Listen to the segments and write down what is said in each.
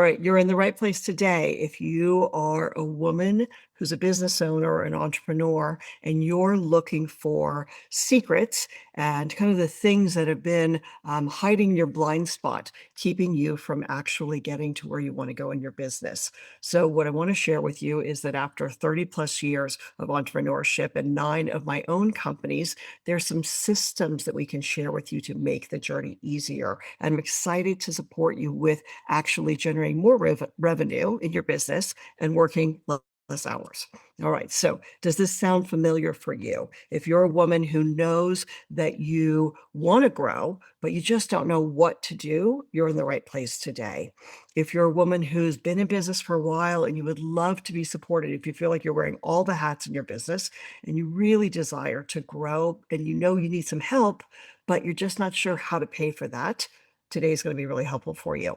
right, you're in the right place today. If you are a woman who's a business owner or an entrepreneur and you're looking for secrets and kind of the things that have been hiding your blind spot, keeping you from actually getting to where you want to go in your business. So what I want to share with you is that after 30 plus years of entrepreneurship and 9 of my own companies, there's some systems that we can share with you to make the journey easier. I'm excited to support you with actually generating more revenue in your business and working less hours. All right. So does this sound familiar for you? If you're a woman who knows that you want to grow, but you just don't know what to do, you're in the right place today. If you're a woman who's been in business for a while and you would love to be supported, if you feel like you're wearing all the hats in your business and you really desire to grow and you know you need some help, but you're just not sure how to pay for that, today's going to be really helpful for you.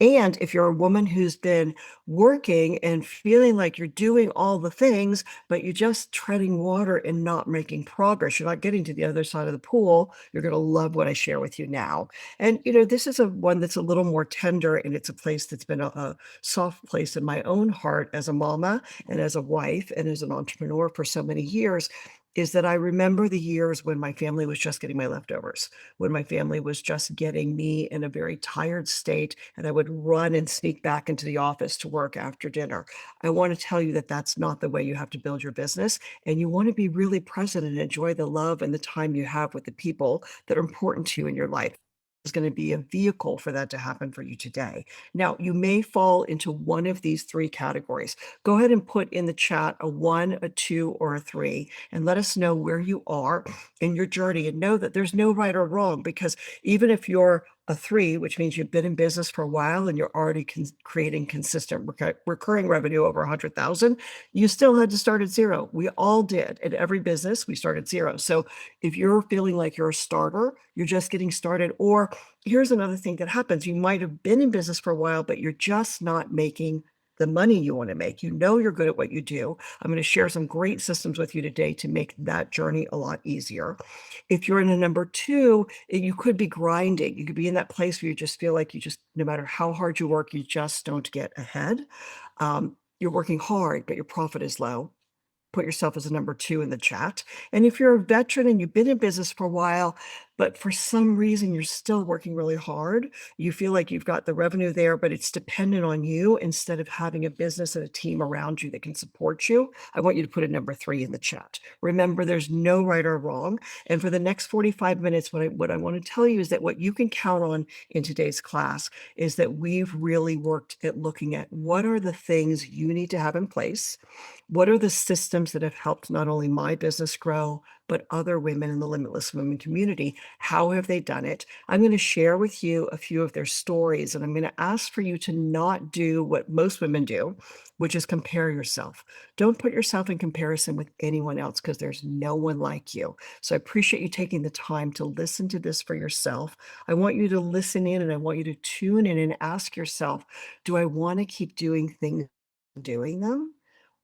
And if you're a woman who's been working and feeling like you're doing all the things, but you're just treading water and not making progress, you're not getting to the other side of the pool, you're going to love what I share with you now. And, this is one that's a little more tender, and it's a place that's been a soft place in my own heart as a mama and as a wife and as an entrepreneur for so many years, is that I remember the years when my family was just getting my leftovers, when my family was just getting me in a very tired state, and I would run and sneak back into the office to work after dinner. I want to tell you that that's not the way you have to build your business, and you want to be really present and enjoy the love and the time you have with the people that are important to you in your life. Is going to be a vehicle for that to happen for you today. Now, you may fall into one of these 3 categories. Go ahead and put in the chat a 1, a 2, or a 3, and let us know where you are in your journey, and know that there's no right or wrong, because even if you're a 3, which means you've been in business for a while and you're already creating consistent recurring revenue over 100,000, you still had to start at 0. We all did. In every business, we start at 0. So if you're feeling like you're a starter, you're just getting started. Or here's another thing that happens. You might have been in business for a while, but you're just not making the money you want to make. You're good at what you do. I'm going to share some great systems with you today to make that journey a lot easier. If you're in a number 2, you could be grinding. You could be in that place where you just feel like no matter how hard you work, you just don't get ahead. You're working hard, but your profit is low. Put yourself as a number 2 in the chat. And if you're a veteran and you've been in business for a while, but for some reason you're still working really hard, you feel like you've got the revenue there, but it's dependent on you instead of having a business and a team around you that can support you, I want you to put a number 3 in the chat. Remember, there's no right or wrong. And for the next 45 minutes, what I want to tell you is that what you can count on in today's class is that we've really worked at looking at what are the things you need to have in place. What are the systems that have helped not only my business grow, but other women in the Limitless Women community? How have they done it? I'm going to share with you a few of their stories, and I'm going to ask for you to not do what most women do, which is compare yourself. Don't put yourself in comparison with anyone else, because there's no one like you. So I appreciate you taking the time to listen to this for yourself. I want you to listen in, and I want you to tune in and ask yourself, do I want to keep doing things, doing them?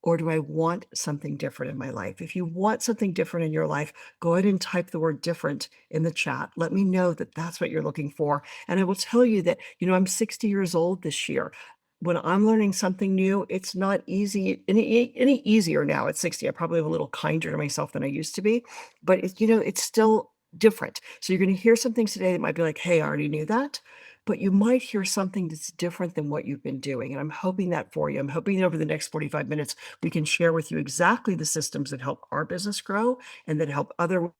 Or do I want something different in my life? If you want something different in your life, go ahead and type the word different in the chat. Let me know that that's what you're looking for. And I will tell you that, I'm 60 years old this year. When I'm learning something new, it's not easy, any easier now at 60. I probably have a little kinder to myself than I used to be, but it's still different. So you're going to hear some things today that might be like, hey, I already knew that. But you might hear something that's different than what you've been doing. And I'm hoping that for you. I'm hoping over the next 45 minutes, we can share with you exactly the systems that help our business grow and that help other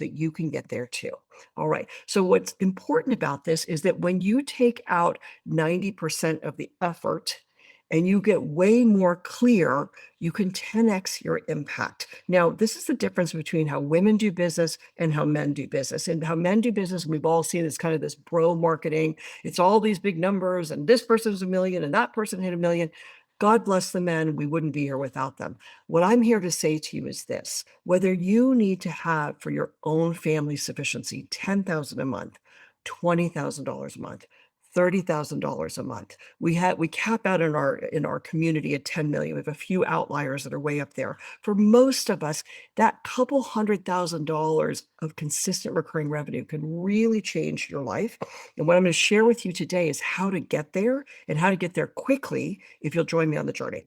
that you can get there too. All right. So what's important about this is that when you take out 90% of the effort and you get way more clear, you can 10x your impact. Now, this is the difference between how women do business and how men do business. And how men do business, we've all seen it's kind of this bro marketing. It's all these big numbers, and this person's $1 million and that person hit $1 million. God bless the men. We wouldn't be here without them. What I'm here to say to you is this: whether you need to have for your own family sufficiency $10,000 a month, $20,000 a month, $30,000 a month. We cap out in our community at 10 million. We have a few outliers that are way up there. For most of us, that couple $100,000 of consistent recurring revenue can really change your life. And what I'm going to share with you today is how to get there and how to get there quickly if you'll join me on the journey.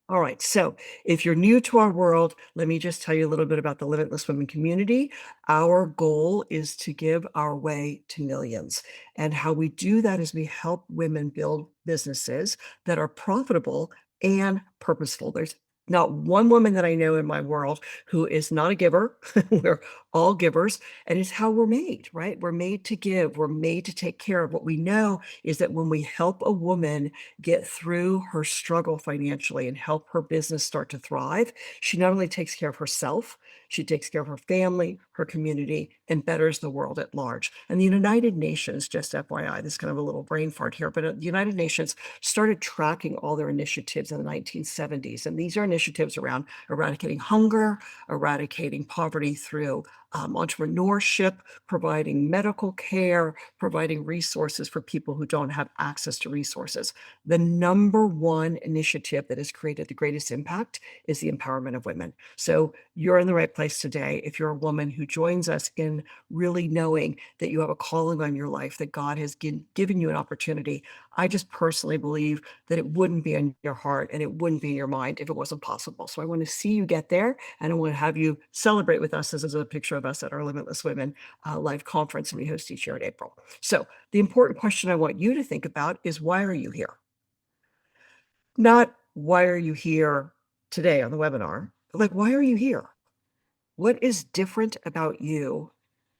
All right. So if you're new to our world, let me just tell you a little bit about the Limitless Women community. Our goal is to give our way to millions. And how we do that is we help women build businesses that are profitable and purposeful. There's not one woman that I know in my world who is not a giver. We're all givers, and it's how we're made, right? We're made to give, we're made to take care of. What we know is that when we help a woman get through her struggle financially and help her business start to thrive, she not only takes care of herself, she takes care of her family, her community, and betters the world at large. And the United Nations, just FYI, this is kind of a little brain fart here, but the United Nations started tracking all their initiatives in the 1970s. And these are initiatives around eradicating hunger, eradicating poverty through entrepreneurship, providing medical care, providing resources for people who don't have access to resources. The number one initiative that has created the greatest impact is the empowerment of women. So you're in the right place today if you're a woman who joins us in really knowing that you have a calling on your life, that God has given you an opportunity. I just personally believe that it wouldn't be in your heart and it wouldn't be in your mind if it wasn't possible. So I want to see you get there, and I want to have you celebrate with us. This is a picture of us at our Limitless Women live conference, and we host each year in April. So the important question I want you to think about is, why are you here? Not why are you here today on the webinar, but like, why are you here? What is different about you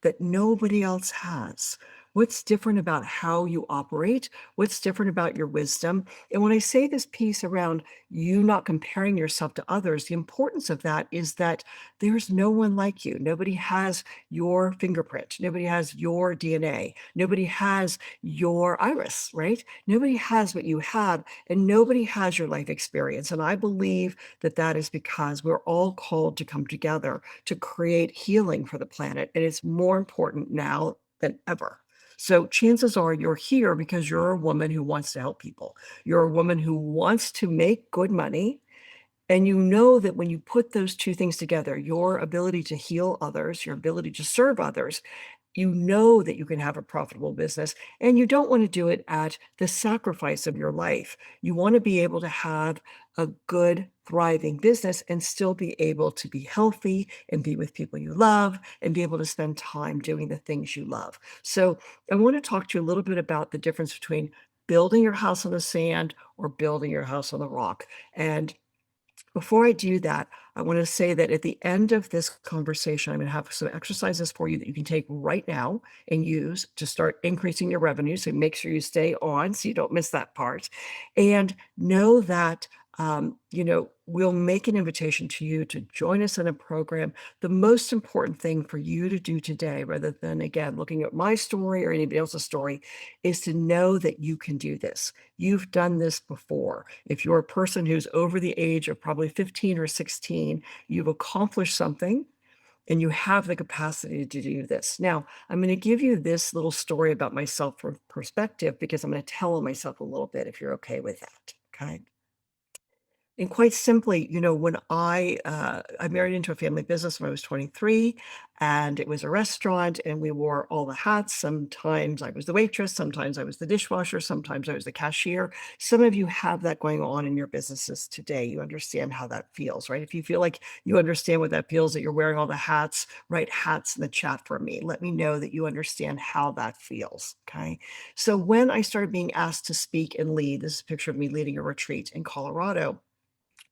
that nobody else has? What's different about how you operate? What's different about your wisdom? And when I say this piece around you not comparing yourself to others, the importance of that is that there's no one like you. Nobody has your fingerprint. Nobody has your DNA. Nobody has your iris, right? Nobody has what you have, and nobody has your life experience. And I believe that that is because we're all called to come together to create healing for the planet. And it's more important now than ever. So chances are you're here because you're a woman who wants to help people. You're a woman who wants to make good money. And you know that when you put those two things together, your ability to heal others, your ability to serve others, you know that you can have a profitable business, and you don't want to do it at the sacrifice of your life. You want to be able to have a good, thriving business and still be able to be healthy and be with people you love and be able to spend time doing the things you love. So I want to talk to you a little bit about the difference between building your house on the sand or building your house on the rock. And before I do that, I want to say that at the end of this conversation, I'm going to have some exercises for you that you can take right now and use to start increasing your revenue. So make sure you stay on so you don't miss that part. And know that, we'll make an invitation to you to join us in a program. The most important thing for you to do today, rather than, again, looking at my story or anybody else's story, is to know that you can do this. You've done this before. If you're a person who's over the age of probably 15 or 16, you've accomplished something and you have the capacity to do this. Now, I'm going to give you this little story about myself from perspective because I'm going to tell myself a little bit if you're okay with that. Okay. And quite simply, when I married into a family business when I was 23, and it was a restaurant, and we wore all the hats. Sometimes I was the waitress, sometimes I was the dishwasher, sometimes I was the cashier. Some of you have that going on in your businesses today. You understand how that feels, right? If you feel like you understand what that feels, that you're wearing all the hats, write hats in the chat for me. Let me know that you understand how that feels, okay? So when I started being asked to speak and lead, this is a picture of me leading a retreat in Colorado,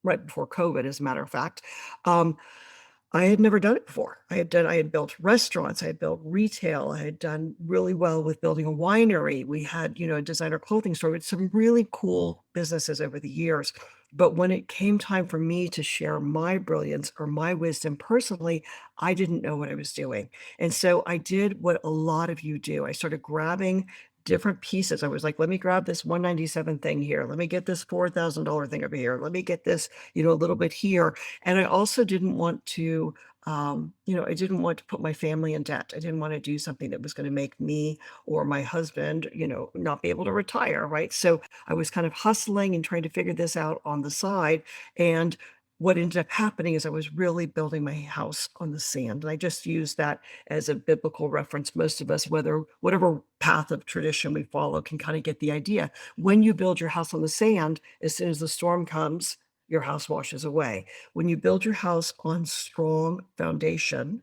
right before COVID, as a matter of fact. I had never done it before. I had built restaurants, I had built retail, I had done really well with building a winery. We had, a designer clothing store with some really cool businesses over the years. But when it came time for me to share my brilliance or my wisdom personally, I didn't know what I was doing. And so I did what a lot of you do. I started grabbing different pieces. I was like, let me grab this 197 thing here. Let me get this $4,000 thing over here. Let me get this, a little bit here. And I also didn't want to I didn't want to put my family in debt. I didn't want to do something that was going to make me or my husband, not be able to retire, right? So I was kind of hustling and trying to figure this out on the side. And what ended up happening is I was really building my house on the sand. And I just use that as a biblical reference. Most of us, whatever path of tradition we follow, can kind of get the idea. When you build your house on the sand, as soon as the storm comes, your house washes away. When you build your house on strong foundation,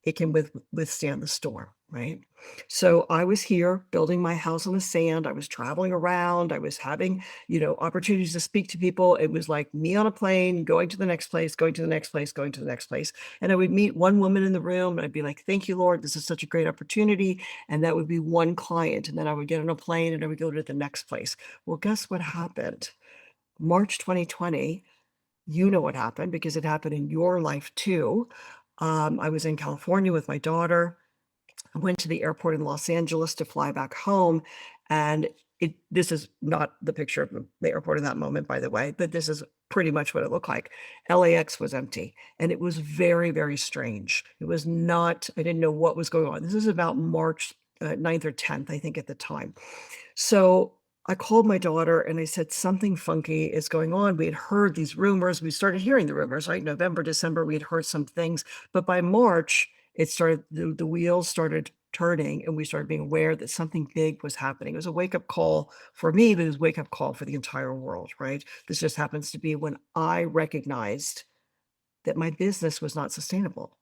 it can withstand the storm, right? So I was here building my house on the sand. I was traveling around. I was having, opportunities to speak to people. It was like me on a plane, going to the next place, going to the next place, going to the next place. And I would meet one woman in the room and I'd be like, thank you, Lord. This is such a great opportunity. And that would be one client. And then I would get on a plane and I would go to the next place. Well, guess what happened? March 2020, you know what happened because it happened in your life too. I was in California with my daughter. I went to the airport in Los Angeles to fly back home, and this is not the picture of the airport in that moment, by the way, but this is pretty much what it looked like. LAX was empty, and it was very, very strange. It was not, I didn't know what was going on. This is about March 9th or 10th, I think, at the time. So I called my daughter and I said, something funky is going on. We had heard these rumors. We started hearing the rumors, right? November, December, we had heard some things. But by March, the wheels started turning and we started being aware that something big was happening. It was a wake-up call for me, but it was a wake-up call for the entire world, right? This just happens to be when I recognized that my business was not sustainable.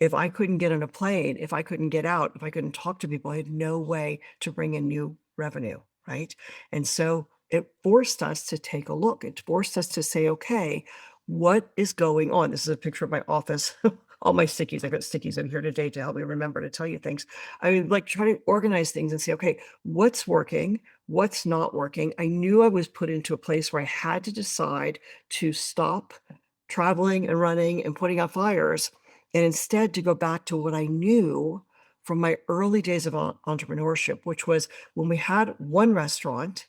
If I couldn't get on a plane, if I couldn't get out, if I couldn't talk to people, I had no way to bring in new revenue, right? And so it forced us to take a look. It forced us to say, okay, what is going on? This is a picture of my office. All my stickies. I've got stickies in here today to help me remember to tell you things. I would like try to organize things and say, okay, what's working? What's not working? I knew I was put into a place where I had to decide to stop traveling and running and putting out fires and instead to go back to what I knew from my early days of entrepreneurship, which was when we had one restaurant,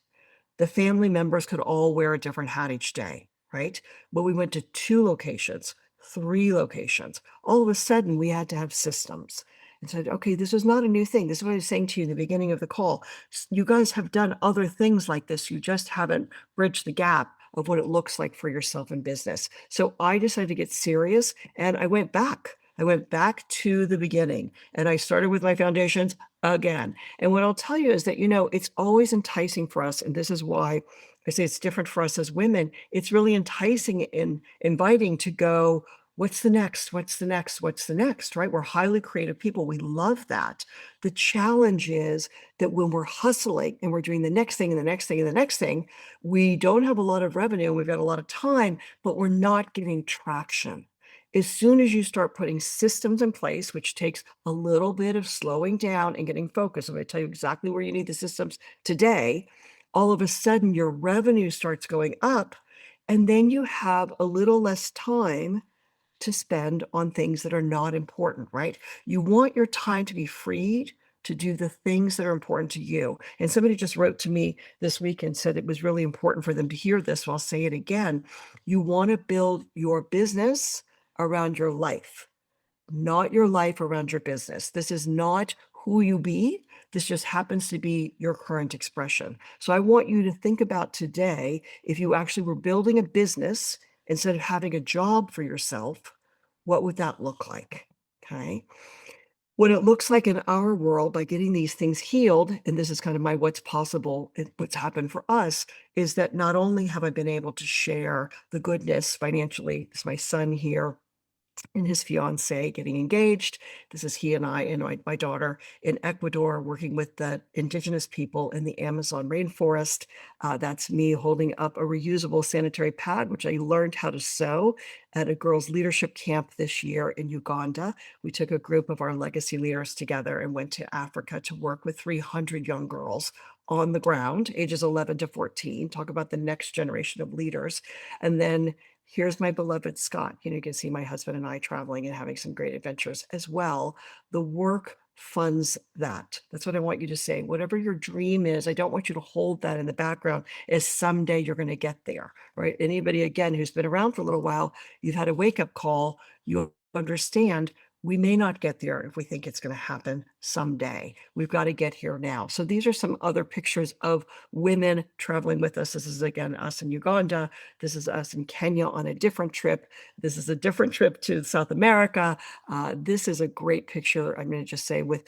the family members could all wear a different hat each day, right? But we went to 2 locations, 3 locations. All of a sudden, we had to have systems and said, okay, this is not a new thing. This is what I was saying to you in the beginning of the call. You guys have done other things like this. You just haven't bridged the gap of what it looks like for yourself in business. So I decided to get serious and I went back. I went back to the beginning and I started with my foundations again. And what I'll tell you is that, it's always enticing for us. And this is why I say it's different for us as women. It's really enticing and inviting to go, what's the next? What's the next? What's the next? Right? We're highly creative people. We love that. The challenge is that when we're hustling and we're doing the next thing and the next thing and the next thing, we don't have a lot of revenue. We've got a lot of time, but we're not getting traction. As soon as you start putting systems in place, which takes a little bit of slowing down and getting focused, I'm going to tell you exactly where you need the systems today, all of a sudden your revenue starts going up, and then you have a little less time to spend on things that are not important, right? You want your time to be freed to do the things that are important to you. And somebody just wrote to me this week and said it was really important for them to hear this. So I'll say it again. You want to build your business around your life, not your life around your business. This is not who you be. This just happens to be your current expression. So I want you to think about today, if you actually were building a business instead of having a job for yourself, what would that look like? Okay. What it looks like in our world by getting these things healed, and this is kind of my what's possible, what's happened for us, is that not only have I been able to share the goodness financially, it's my son here and his fiance getting engaged. This is he and I and my daughter in Ecuador working with the indigenous people in the Amazon rainforest. That's me holding up a reusable sanitary pad, which I learned how to sew at a girls' leadership camp this year in Uganda. We took a group of our legacy leaders together and went to Africa to work with 300 young girls on the ground, ages 11 to 14, talk about the next generation of leaders. And then here's my beloved Scott. You can see my husband and I traveling and having some great adventures as well. The work funds that. That's what I want you to say. Whatever your dream is, I don't want you to hold that in the background as someday you're going to get there, right? Anybody, again, who's been around for a little while, you've had a wake-up call. You'll understand we may not get there if we think it's going to happen someday. We've got to get here now. So these are some other pictures of women traveling with us. This is again us in Uganda. This is us in Kenya on a different trip. This is a different trip to South America. This is a great picture, I'm going to just say, with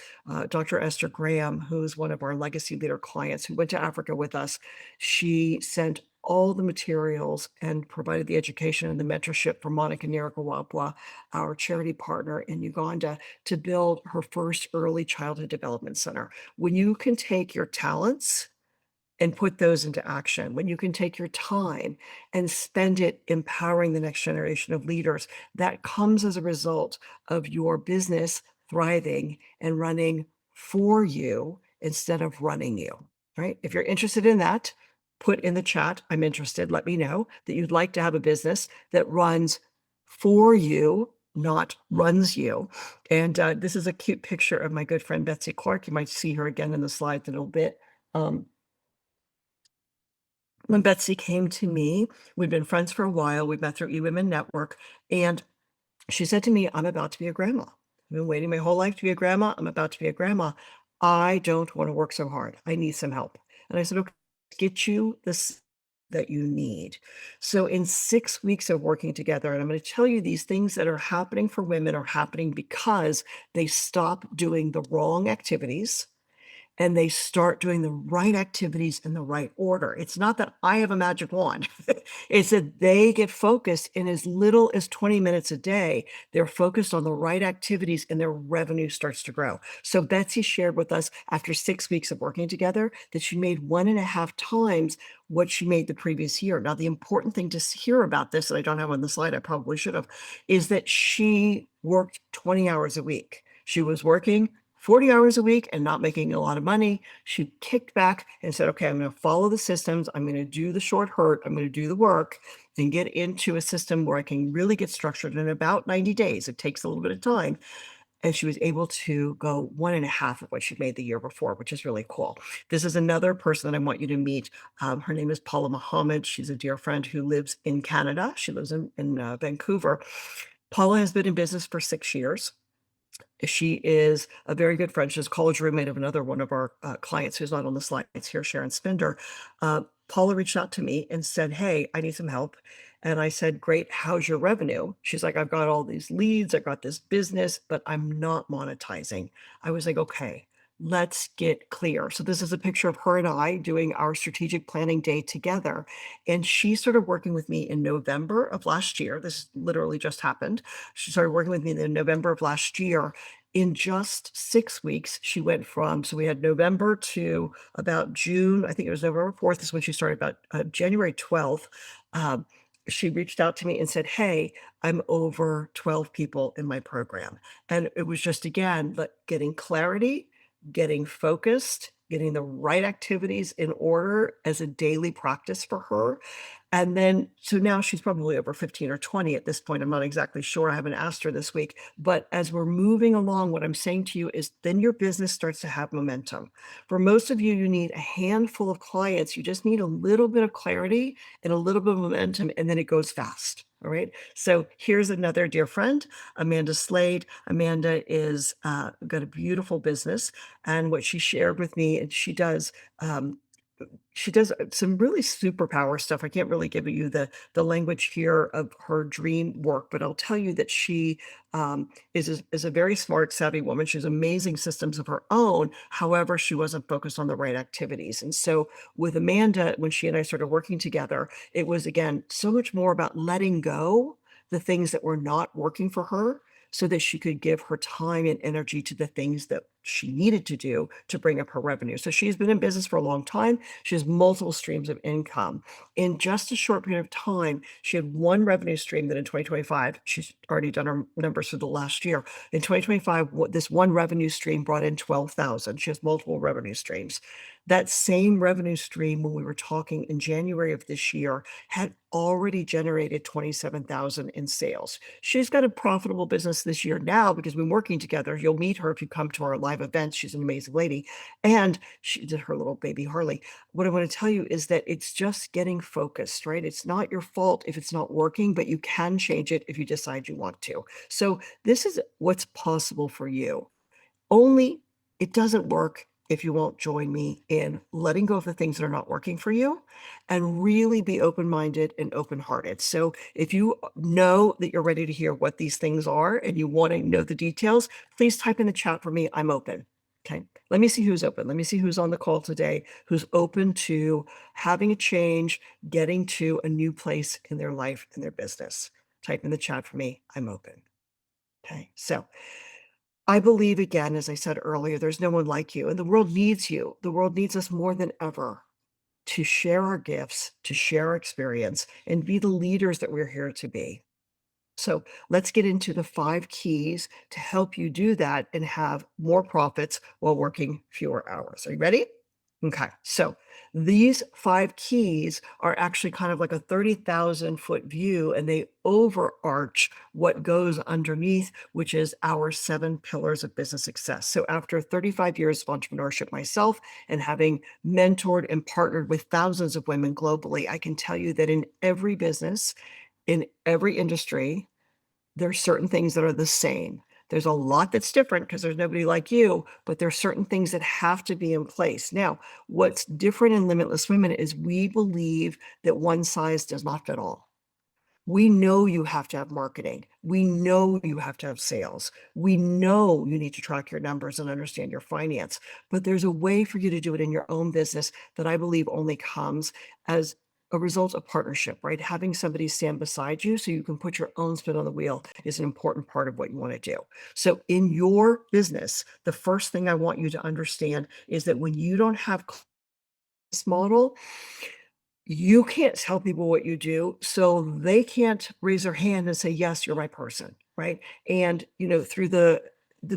Dr. Esther Graham, who's one of our legacy leader clients who went to Africa with us. She sent all the materials and provided the education and the mentorship for Monica Nyiragwabwa, our charity partner in Uganda, to build her first early childhood development center. When you can take your talents and put those into action, when you can take your time and spend it empowering the next generation of leaders, that comes as a result of your business thriving and running for you instead of running you, right? If you're interested in that, put in the chat, I'm interested. Let me know that you'd like to have a business that runs for you, not runs you. And this is a cute picture of my good friend Betsy Clark. You might see her again in the slides in a little bit. When Betsy came to me, we'd been friends for a while. We met through eWomen Network, and she said to me, I'm about to be a grandma. I've been waiting my whole life to be a grandma. I'm about to be a grandma. I don't want to work so hard. I need some help. And I said, okay, get you this that you need. So in 6 weeks of working together, and I'm going to tell you these things that are happening for women are happening because they stop doing the wrong activities and they start doing the right activities in the right order. It's not that I have a magic wand. It's that they get focused in as little as 20 minutes a day. They're focused on the right activities and their revenue starts to grow. So Betsy shared with us after 6 weeks of working together that she made 1.5 times what she made the previous year. Now, the important thing to hear about this, that I don't have on the slide, I probably should have, is that she worked 20 hours a week. She was working 40 hours a week and not making a lot of money. She kicked back and said, okay, I'm going to follow the systems. I'm going to do the short hurt. I'm going to do the work and get into a system where I can really get structured in about 90 days. It takes a little bit of time. And she was able to go 1.5 of what she made the year before, which is really cool. This is another person that I want you to meet. Her name is Paula Muhammad. She's a dear friend who lives in Canada. She lives in Vancouver. Paula has been in business for 6 years. She is a very good friend. She's a college roommate of another one of our clients who's not on the slides here, Sharon Spender. Paula reached out to me and said, hey, I need some help. And I said, great, how's your revenue? She's like, I've got all these leads, I've got this business, but I'm not monetizing. I was like, okay, let's get clear. So this is a picture of her and I doing our strategic planning day together. And she started working with me in November of last year. This literally just happened. She started working with me in November of last year. In just 6 weeks, she went from, so we had November to about June, I think it was November 4th is when she started, about January 12th. She reached out to me and said, hey, I'm over 12 people in my program. And it was just, again, getting clarity, getting focused, getting the right activities in order as a daily practice for her. And then, so now she's probably over 15 or 20 at this point. I'm not exactly sure. I haven't asked her this week. But as we're moving along, what I'm saying to you is then your business starts to have momentum. For most of you, you need a handful of clients. You just need a little bit of clarity and a little bit of momentum, and then it goes fast. All right. So here's another dear friend, Amanda Slade. Amanda is got a beautiful business, and what she shared with me, and she does some really superpower stuff. I can't really give you the language here of her dream work, but I'll tell you that she is a very smart, savvy woman. She has amazing systems of her own. However, she wasn't focused on the right activities. And so with Amanda, when she and I started working together, it was, again, so much more about letting go the things that were not working for her so that she could give her time and energy to the things that she needed to do to bring up her revenue. So she's been in business for a long time. She has multiple streams of income. In just a short period of time, she had one revenue stream that in 2025, she's already done her numbers for the last year. In 2025, this one revenue stream brought in 12,000. She has multiple revenue streams. That same revenue stream when we were talking in January of this year had already generated 27,000 in sales. She's got a profitable business this year now because we've been working together. You'll meet her if you come to our live events. She's an amazing lady. And she did her little baby Harley. What I want to tell you is that it's just getting focused, right? It's not your fault if it's not working, but you can change it if you decide you want to. So this is what's possible for you. Only it doesn't work if you won't join me in letting go of the things that are not working for you and really be open-minded and open-hearted. So if you know that you're ready to hear what these things are and you want to know the details, please type in the chat for me. I'm open. Okay. Let me see who's open. Let me see who's on the call today, who's open to having a change, getting to a new place in their life and their business. Type in the chat for me. I'm open. Okay. So I believe, again, as I said earlier, there's no one like you, and the world needs you. The world needs us more than ever to share our gifts, to share our experience, and be the leaders that we're here to be. So let's get into the 5 keys to help you do that and have more profits while working fewer hours. Are you ready? Okay, so these 5 keys are actually kind of like a 30,000-foot view, and they overarch what goes underneath, which is our 7 pillars of business success. So after 35 years of entrepreneurship myself and having mentored and partnered with thousands of women globally, I can tell you that in every business, in every industry, there's certain things that are the same. There's a lot that's different because there's nobody like you, but there's certain things that have to be in place. Now, what's different in Limitless Women is we believe that one size does not fit all. We know you have to have marketing. We know you have to have sales. We know you need to track your numbers and understand your finance, but there's a way for you to do it in your own business that I believe only comes as a result of partnership, right? Having somebody stand beside you so you can put your own spin on the wheel is an important part of what you want to do. So in your business, the first thing I want you to understand is that when you don't have this model, you can't tell people what you do, so they can't raise their hand and say, "Yes, you're my person," right? And, through the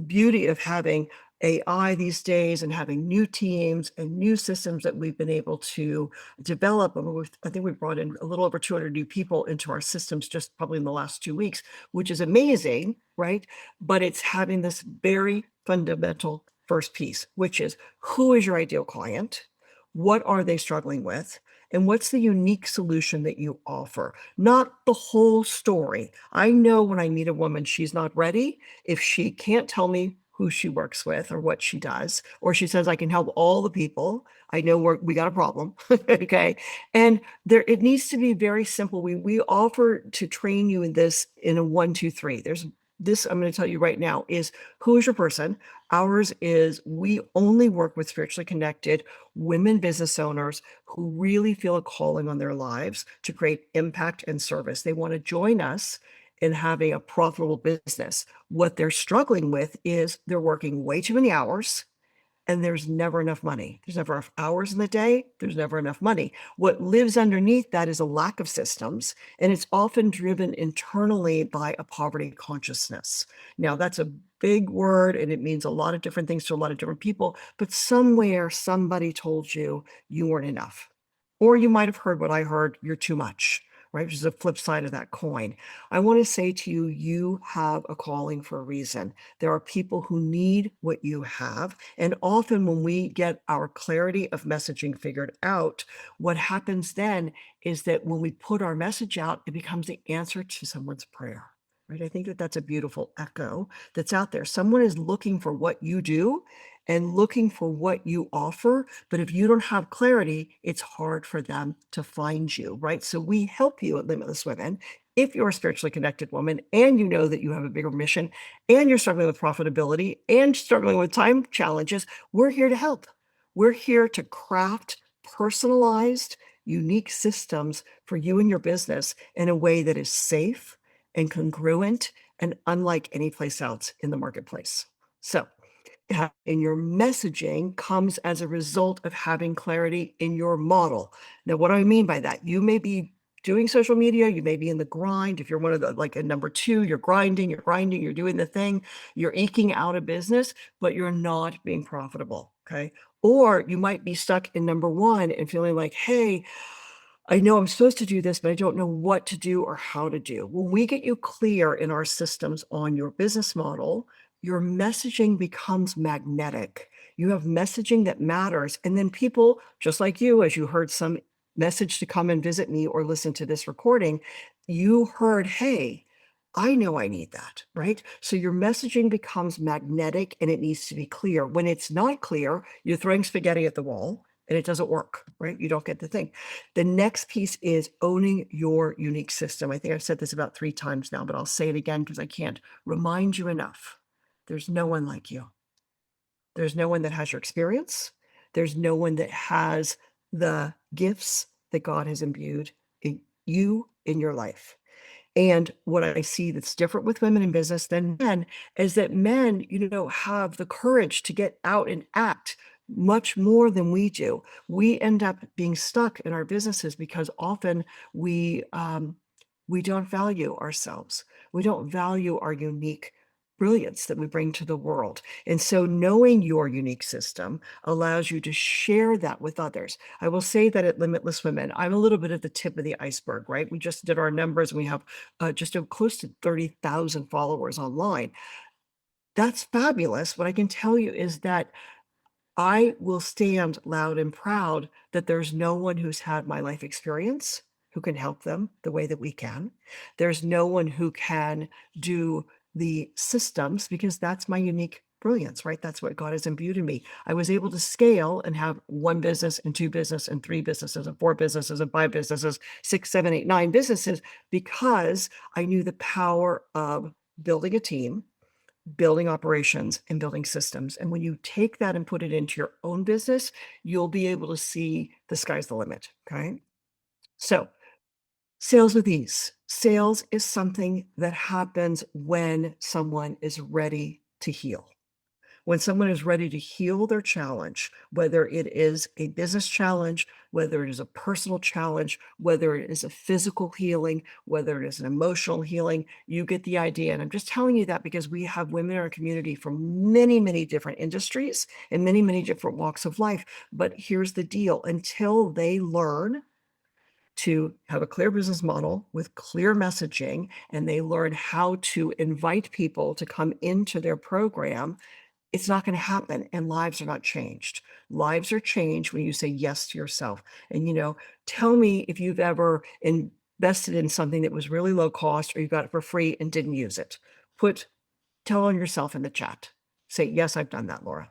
beauty of having AI these days and having new teams and new systems that we've been able to develop, and I think we brought in a little over 200 new people into our systems just probably in the last 2 weeks, which is amazing, right? But it's having this very fundamental first piece, which is, who is your ideal client? What are they struggling with? And what's the unique solution that you offer? Not the whole story. I know when I meet a woman, she's not ready if she can't tell me who she works with or what she does, or she says, I can help all the people. I know we got a problem. Okay. And it needs to be very simple. We offer to train you in this in a 1, 2, 3. There's this, I'm going to tell you right now, is who is your person? Ours is we only work with spiritually connected women business owners who really feel a calling on their lives to create impact and service. They want to join us in having a profitable business. What they're struggling with is they're working way too many hours and there's never enough money. There's never enough hours in the day. There's never enough money. What lives underneath that is a lack of systems, and it's often driven internally by a poverty consciousness. Now, that's a big word, and it means a lot of different things to a lot of different people, but somewhere somebody told you you weren't enough. Or you might have heard what I heard, you're too much, right? Which is the flip side of that coin. I want to say to you, you have a calling for a reason. There are people who need what you have. And often when we get our clarity of messaging figured out, what happens then is that when we put our message out, it becomes the answer to someone's prayer. Right? I think that that's a beautiful echo that's out there. Someone is looking for what you do and looking for what you offer. But if you don't have clarity, it's hard for them to find you, right? So we help you at Limitless Women. If you're a spiritually connected woman and you know that you have a bigger mission and you're struggling with profitability and struggling with time challenges, we're here to help. We're here to craft personalized, unique systems for you and your business in a way that is safe and congruent and unlike any place else in the marketplace. So, in your messaging comes as a result of having clarity in your model. Now, what do I mean by that? You may be doing social media, you may be in the grind. If you're one of the, like a number 2, you're grinding, you're doing the thing, you're eking out a business, but you're not being profitable. Okay. Or you might be stuck in number one and feeling like, hey, I know I'm supposed to do this, but I don't know what to do or how to do. When we get you clear in our systems on your business model, your messaging becomes magnetic. You have messaging that matters. And then people, just like you, as you heard some message to come and visit me or listen to this recording, you heard, hey, I know I need that, right? So your messaging becomes magnetic and it needs to be clear. When it's not clear, you're throwing spaghetti at the wall and it doesn't work, right? You don't get the thing. The next piece is owning your unique system. I think I've said this about 3 times now, but I'll say it again because I can't remind you enough. There's no one like you. There's no one that has your experience. There's no one that has the gifts that God has imbued in you in your life. And what I see that's different with women in business than men is that men, have the courage to get out and act much more than we do. We end up being stuck in our businesses because often we don't value ourselves. We don't value our unique brilliance that we bring to the world. And so knowing your unique system allows you to share that with others. I will say that at Limitless Women, I'm a little bit at the tip of the iceberg, right? We just did our numbers and we have close to 30,000 followers online. That's fabulous. What I can tell you is that I will stand loud and proud that there's no one who's had my life experience who can help them the way that we can. There's no one who can do the systems because that's my unique brilliance, right? That's what God has imbued in me. I was able to scale and have 1 business and 2 business and 3 businesses and 4 businesses and 5 businesses, 6, 7, 8, 9 businesses because I knew the power of building a team, building operations, and building systems. And when you take that and put it into your own business, you'll be able to see the sky's the limit. Okay. So, sales with ease. Sales is something that happens when someone is ready to heal. When someone is ready to heal their challenge, whether it is a business challenge, whether it is a personal challenge, whether it is a physical healing, whether it is an emotional healing, you get the idea. And I'm just telling you that because we have women in our community from many, many different industries and many, many different walks of life. But here's the deal, until they learn to have a clear business model with clear messaging, and they learn how to invite people to come into their program, it's not going to happen, and lives are not changed. Lives are changed when you say yes to yourself. And, tell me if you've ever invested in something that was really low cost or you got it for free and didn't use it. Tell on yourself in the chat. Say, yes, I've done that, Laura.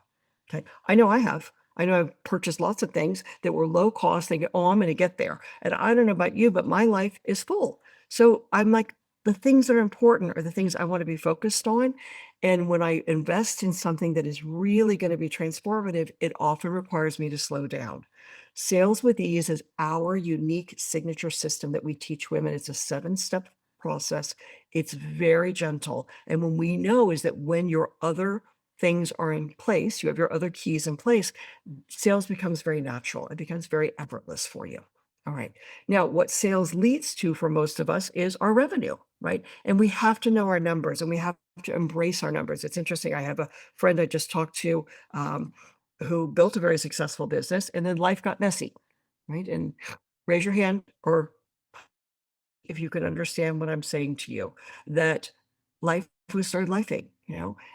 Okay. I know I have. I know I've purchased lots of things that were low cost. They get, oh, I'm going to get there. And I don't know about you, but my life is full. So I'm like, the things that are important are the things I want to be focused on. And when I invest in something that is really going to be transformative, it often requires me to slow down. Sales with Ease is our unique signature system that we teach women. It's a 7-step process. It's very gentle. And when we know is that when your other things are in place, you have your other keys in place, sales becomes very natural. It becomes very effortless for you. All right. Now, what sales leads to for most of us is our revenue, right? And we have to know our numbers and we have to embrace our numbers. It's interesting. I have a friend I just talked to who built a very successful business and then life got messy, right? And raise your hand or if you can understand what I'm saying to you, that life we started lifing,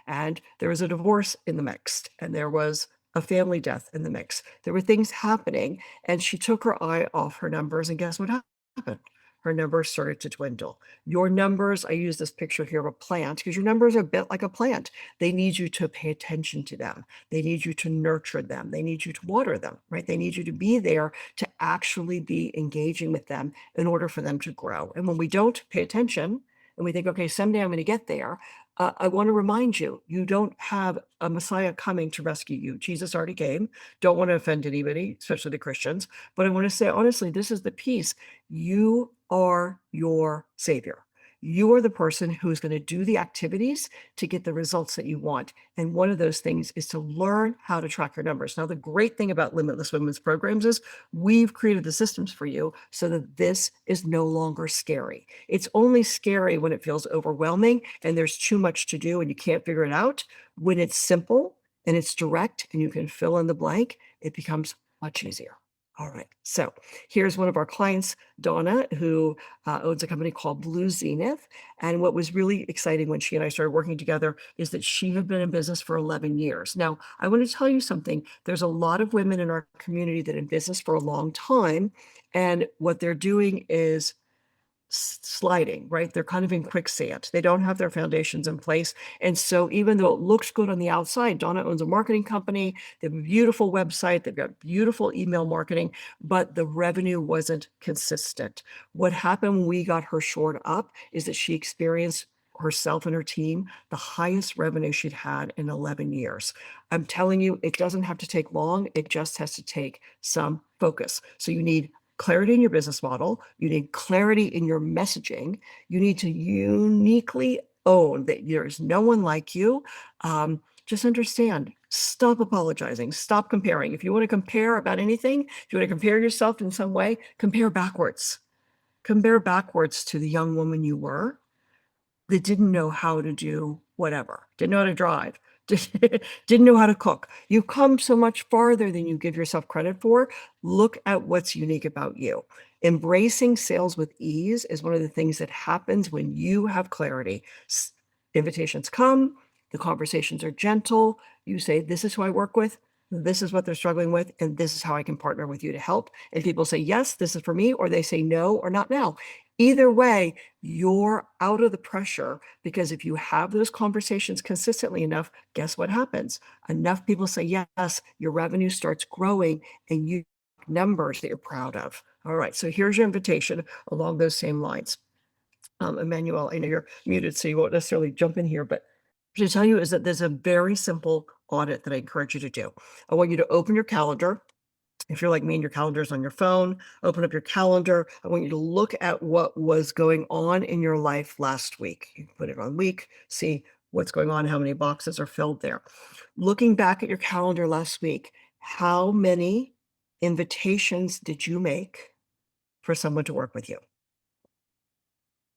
and there was a divorce in the mix, and there was a family death in the mix. There were things happening, and she took her eye off her numbers, and guess what happened? Her numbers started to dwindle. Your numbers, I use this picture here of a plant because your numbers are built like a plant. They need you to pay attention to them. They need you to nurture them. They need you to water them, right? They need you to be there to actually be engaging with them in order for them to grow. And when we don't pay attention and we think, okay, someday I'm going to get there, I want to remind you, you don't have a Messiah coming to rescue you. Jesus already came. Don't want to offend anybody, especially the Christians. But I want to say, honestly, this is the piece. You are your savior. You are the person who's going to do the activities to get the results that you want. And one of those things is to learn how to track your numbers. Now, the great thing about Limitless Women's programs is we've created the systems for you so that this is no longer scary. It's only scary when it feels overwhelming and there's too much to do and you can't figure it out. When it's simple and it's direct and you can fill in the blank, it becomes much easier. All right. So here's one of our clients, Donna, who owns a company called Blue Zenith. And what was really exciting when she and I started working together is that she had been in business for 11 years. Now, I want to tell you something. There's a lot of women in our community that are in business for a long time. And what they're doing is sliding, right? They're kind of in quicksand. They don't have their foundations in place. And so even though it looks good on the outside, Donna owns a marketing company, they have a beautiful website, they've got beautiful email marketing, but the revenue wasn't consistent. What happened when we got her shored up is that she experienced herself and her team the highest revenue she'd had in 11 years. I'm telling you, it doesn't have to take long. It just has to take some focus. So you need clarity in your business model. You need clarity in your messaging. You need to uniquely own that there's no one like you. Just understand, stop apologizing, stop comparing. If you want to compare about anything, if you want to compare yourself in some way, compare backwards. Compare backwards to the young woman you were that didn't know how to do whatever, didn't know how to drive, didn't know how to cook. You've come so much farther than you give yourself credit for. Look at what's unique about you. Embracing sales with ease is one of the things that happens when you have clarity. Invitations come, the conversations are gentle. You say, this is who I work with. This is what they're struggling with, and this is how I can partner with you to help. And people say, yes, this is for me, or they say no, or not now. Either way, you're out of the pressure, because if you have those conversations consistently enough, guess what happens? Enough people say yes, your revenue starts growing, and you numbers that you're proud of. All right, so here's your invitation along those same lines. Emmanuel, I know you're muted, so you won't necessarily jump in here, but to tell you is that there's a very simple audit that I encourage you to do. I want you to open your calendar. If you're like me and your calendar's on your phone, open up your calendar. I want you to look at what was going on in your life last week. You put it on week, see what's going on, how many boxes are filled there. Looking back at your calendar last week, how many invitations did you make for someone to work with you?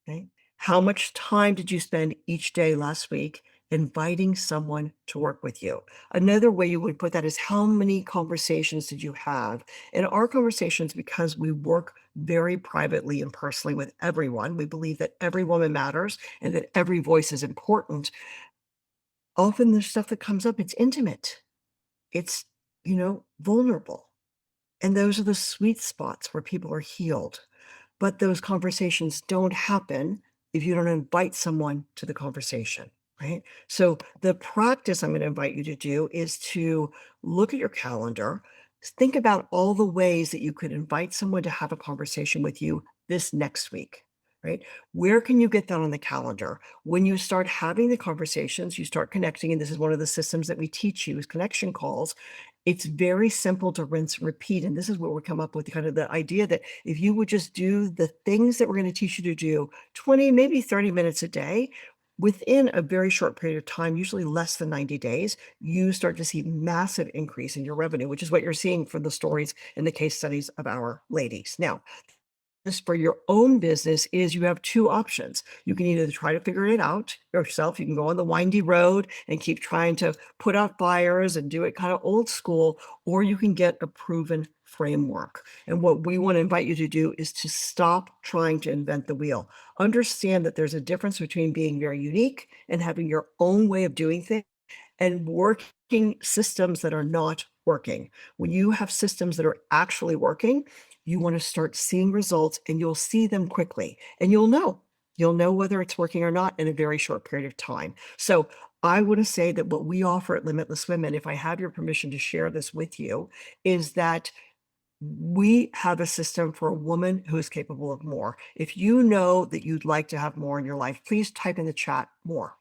Okay. How much time did you spend each day last week inviting someone to work with you? Another way you would put that is, how many conversations did you have? In our conversations, because we work very privately and personally with everyone, we believe that every woman matters and that every voice is important. Often the stuff that comes up, it's intimate. It's, vulnerable. And those are the sweet spots where people are healed. But those conversations don't happen if you don't invite someone to the conversation, right? So the practice I'm going to invite you to do is to look at your calendar, think about all the ways that you could invite someone to have a conversation with you this next week, right? Where can you get that on the calendar? When you start having the conversations, you start connecting, and this is one of the systems that we teach you is connection calls. It's very simple to rinse and repeat. And this is where we come up with kind of the idea that if you would just do the things that we're going to teach you to do 20, maybe 30 minutes a day, within a very short period of time, usually less than 90 days, you start to see massive increase in your revenue, which is what you're seeing from the stories and the case studies of our ladies. Now, for your own business is you have two options. You can either try to figure it out yourself. You can go on the windy road and keep trying to put out fires and do it kind of old school, or you can get a proven framework. And what we want to invite you to do is to stop trying to invent the wheel. Understand that there's a difference between being very unique and having your own way of doing things and working systems that are not working. When you have systems that are actually working, you want to start seeing results, and you'll see them quickly, and you'll know whether it's working or not in a very short period of time. So I want to say that what we offer at Limitless Women, if I have your permission to share this with you, is that we have a system for a woman who is capable of more. If you know that you'd like to have more in your life, please type in the chat more.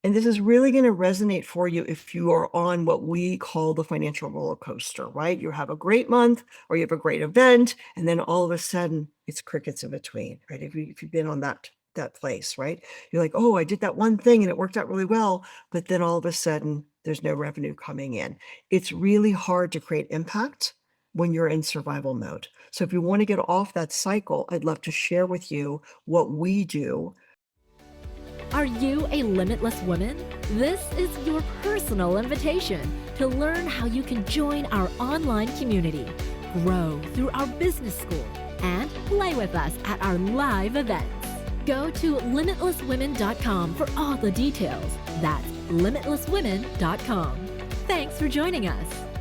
And this is really going to resonate for you if you are on what we call the financial roller coaster, right? You have a great month or you have a great event, and then all of a sudden it's crickets in between, right? If you've been on that place, right? You're like, oh, I did that one thing and it worked out really well, but then all of a sudden there's no revenue coming in. It's really hard to create impact when you're in survival mode. So if you want to get off that cycle, I'd love to share with you what we do. Are you a limitless woman? This is your personal invitation to learn how you can join our online community, grow through our business school, and play with us at our live events. Go to limitlesswomen.com for all the details. That's limitlesswomen.com. Thanks for joining us.